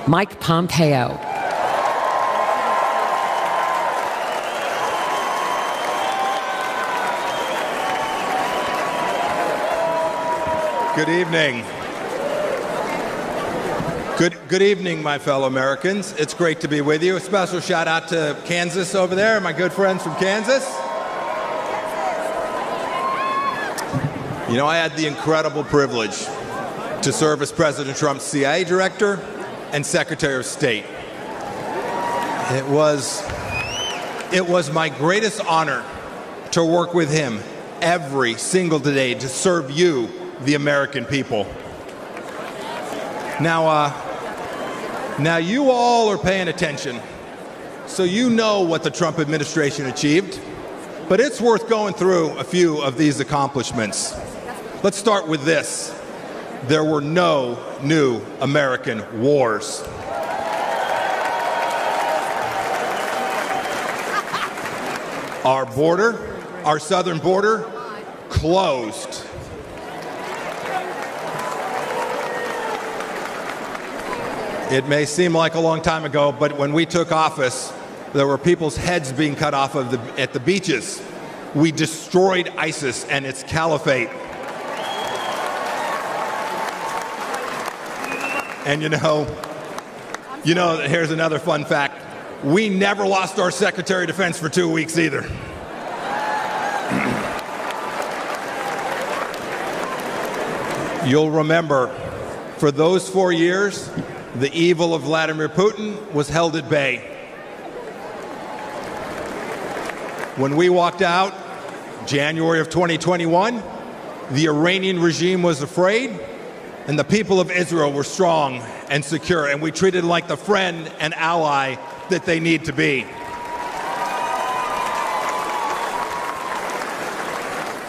Mike Pompeo. Good evening. Good evening, my fellow Americans. It's great to be with you. A special shout out to Kansas over there, my good friends from Kansas. You know, I had the incredible privilege to serve as President Trump's CIA director and Secretary of State. It was my greatest honor to work with him every single day to serve you, the American people. Now you all are paying attention, so you know what the Trump administration achieved, but it's worth going through a few of these accomplishments. Let's start with this. There were no new American wars. Our border, our southern border, closed. It may seem like a long time ago, but when we took office, there were people's heads being cut off at the beaches. We destroyed ISIS and its caliphate. And you know, here's another fun fact. We never lost our Secretary of Defense for 2 weeks either. You'll remember, for those 4 years, the evil of Vladimir Putin was held at bay. When we walked out, January of 2021, the Iranian regime was afraid, and the people of Israel were strong and secure, and we treated them like the friend and ally that they need to be.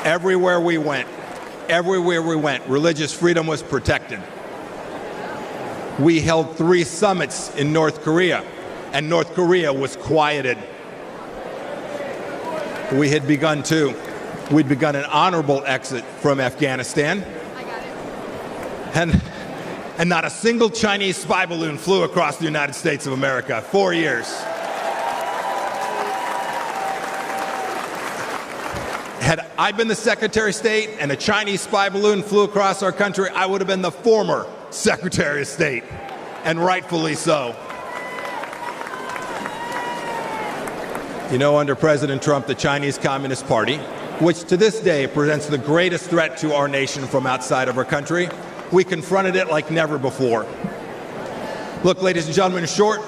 Everywhere we went, religious freedom was protected. We held 3 summits in North Korea, and North Korea was quieted. We'd begun an honorable exit from Afghanistan. And not a single Chinese spy balloon flew across the United States of America. 4 years. Had I been the Secretary of State and a Chinese spy balloon flew across our country, I would have been the former Secretary of State, and rightfully so. You know, under President Trump, the Chinese Communist Party, which to this day presents the greatest threat to our nation from outside of our country, we confronted it like never before. Look, ladies and gentlemen, in short,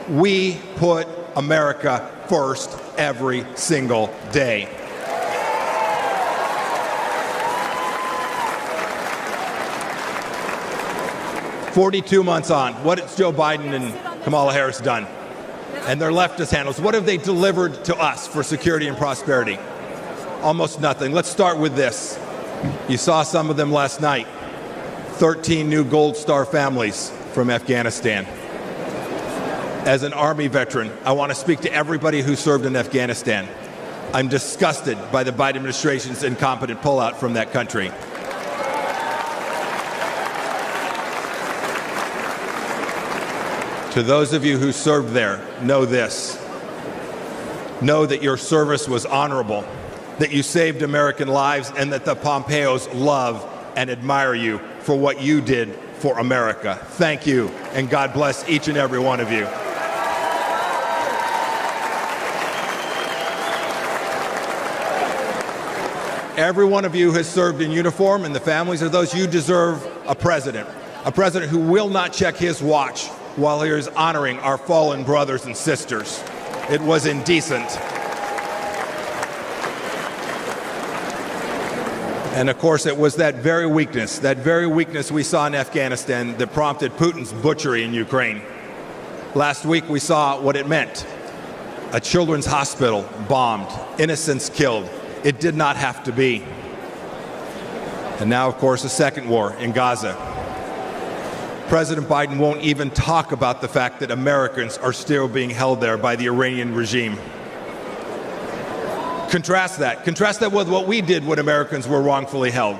we put America first every single day. "42 months on, what has Joe Biden and Kamala Harris done? And their leftist handles, what have they delivered to us for security and prosperity? Almost nothing. Let's start with this. You saw some of them last night. 13 new Gold Star families from Afghanistan. As an Army veteran, I want to speak to everybody who served in Afghanistan. I'm disgusted by the Biden administration's incompetent pullout from that country. To those of you who served there, know this. Know that your service was honorable, that you saved American lives, and that the Pompeos love and admire you for what you did for America. Thank you, and God bless each and every one of you. Every one of you has served in uniform, and the families of those, you deserve a president who will not check his watch while he is honoring our fallen brothers and sisters. It was indecent. And of course, it was that very weakness we saw in Afghanistan that prompted Putin's butchery in Ukraine. Last week, we saw what it meant. A children's hospital bombed, innocents killed. It did not have to be. And now, of course, a second war in Gaza. President Biden won't even talk about the fact that Americans are still being held there by the Iranian regime. Contrast that with what we did when Americans were wrongfully held.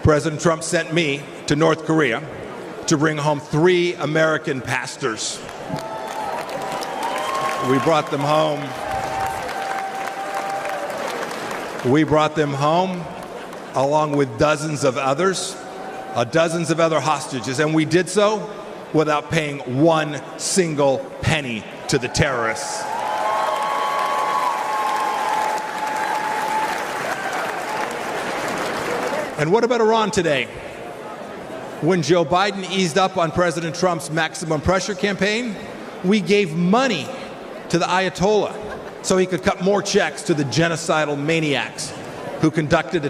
President Trump sent me to North Korea to bring home 3 American pastors. We brought them home. We brought them home along with dozens of other hostages, and we did so without paying 1 single penny to the terrorists. And what about Iran today? When Joe Biden eased up on President Trump's maximum pressure campaign, we gave money to the Ayatollah so he could cut more checks to the genocidal maniacs who conducted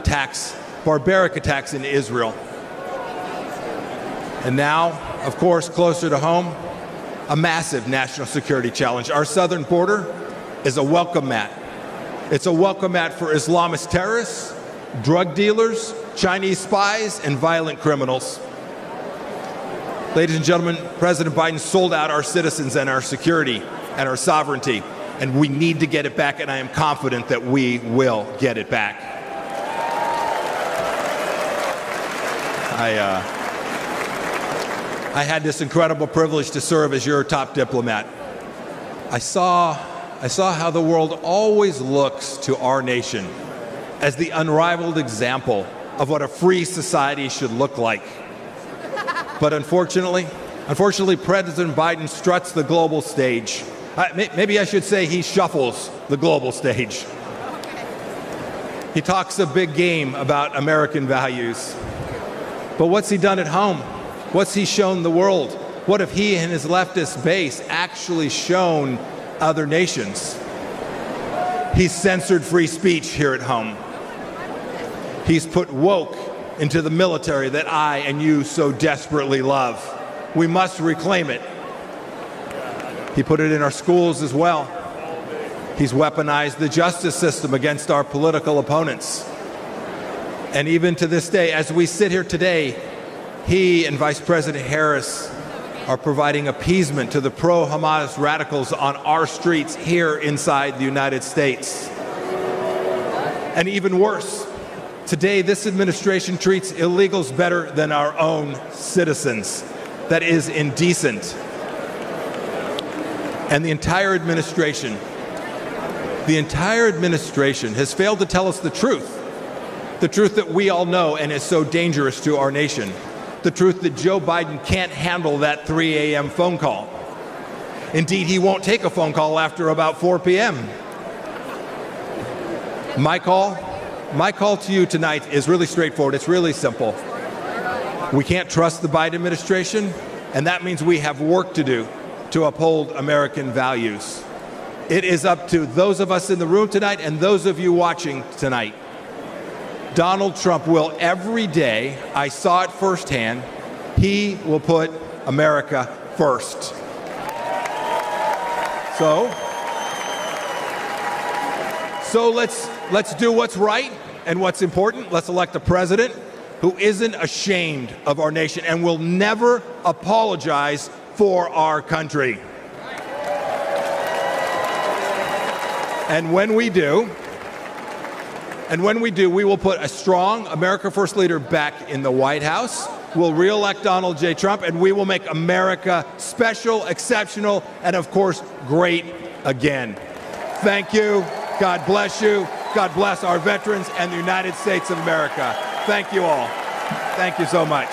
barbaric attacks in Israel. And now, of course, closer to home, a massive national security challenge. Our southern border is a welcome mat. It's a welcome mat for Islamist terrorists, drug dealers, Chinese spies, and violent criminals. Ladies and gentlemen, President Biden sold out our citizens and our security and our sovereignty, and we need to get it back, and I am confident that we will get it back. I had this incredible privilege to serve as your top diplomat. I saw how the world always looks to our nation as the unrivaled example of what a free society should look like. But unfortunately, President Biden struts the global stage. Maybe I should say he shuffles the global stage. He talks a big game about American values. But what's he done at home? What's he shown the world? What have he and his leftist base actually shown other nations? He's censored free speech here at home. He's put woke into the military that I and you so desperately love. We must reclaim it. He put it in our schools as well. He's weaponized the justice system against our political opponents. And even to this day, as we sit here today, he and Vice President Harris are providing appeasement to the pro-Hamas radicals on our streets here inside the United States. And even worse, today, this administration treats illegals better than our own citizens. That is indecent. And the entire administration has failed to tell us the truth that we all know and is so dangerous to our nation, the truth that Joe Biden can't handle that 3 a.m. phone call. Indeed, he won't take a phone call after about 4 p.m. My call to you tonight is really straightforward. It's really simple. We can't trust the Biden administration, and that means we have work to do to uphold American values. It is up to those of us in the room tonight and those of you watching tonight. Donald Trump will every day, I saw it firsthand, he will put America first. So let's do what's right and what's important. Let's elect a president who isn't ashamed of our nation and will never apologize for our country. And when we do, we will put a strong America First leader back in the White House. We'll re-elect Donald J. Trump, and we will make America special, exceptional, and of course, great again. Thank you. God bless you. God bless our veterans and the United States of America. Thank you all. Thank you so much.